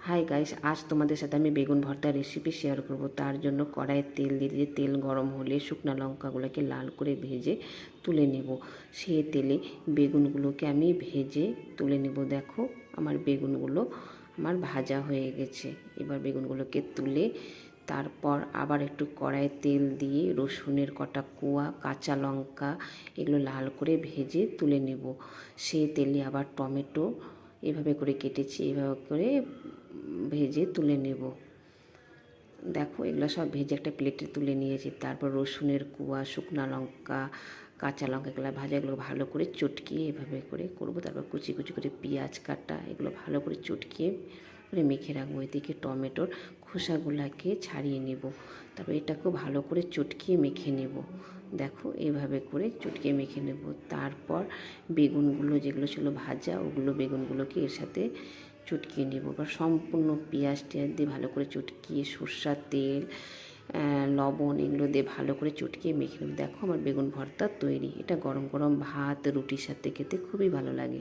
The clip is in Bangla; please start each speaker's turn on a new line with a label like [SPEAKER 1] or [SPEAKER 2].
[SPEAKER 1] হাই গাইস, আজ তোমাদের সাথে আমি বেগুন ভর্তার রেসিপি শেয়ার করব। তার জন্য কড়াইয়ে তেল দিয়ে দিয়ে তেল গরম হলে শুকনো লঙ্কাগুলোকে লাল করে ভেজে তুলে নেব। সেই তেলে বেগুনগুলোকে আমি ভেজে তুলে নেব। দেখো আমার বেগুনগুলো ভাজা হয়ে গেছে। এবার বেগুনগুলোকে তুলে তারপর আবার একটু কড়াইয়ে তেল দিয়ে রসুনের কটা কোয়া, কাঁচা লঙ্কা এগুলো লাল করে ভেজে তুলে নেব। সেই তেলে আবার টমেটো এভাবে করে কেটেছি, এভাবে করে ভেজে তুলে নেব। দেখো এগুলো সব ভেজে একটা প্লেটে তুলে নিয়েছি। তারপর রসুনের কোয়া, শুকনো লঙ্কা, কাঁচা লঙ্কা এগুলো ভাজা, এগুলো ভালো করে চটকিয়ে এভাবে করে করব। তারপর কুচি কুচি করে পেঁয়াজ কাটা এগুলো ভালো করে চটকিয়ে করে মেখে রাখবো। এদিকে টমেটোর খোসাগুলোকে ছাড়িয়ে নেব। তারপর এটাকেও ভালো করে চটকিয়ে মেখে নেব। দেখো এইভাবে করে চটকিয়ে মেখে নেব। তারপর বেগুনগুলো যেগুলো ছিল ভাজা, ওগুলো বেগুনগুলোকে এর সাথে চটকিয়ে নেব। বা সম্পূর্ণ পেঁয়াজ টেয়াজ দিয়ে ভালো করে চটকিয়ে সর্ষার তেল, লবণ এগুলো দিয়ে ভালো করে চটকিয়ে মেখে নেব। দেখো আমার বেগুন ভর্তা তৈরি। এটা গরম গরম ভাত, রুটির সাথে খেতে খুবই ভালো লাগে।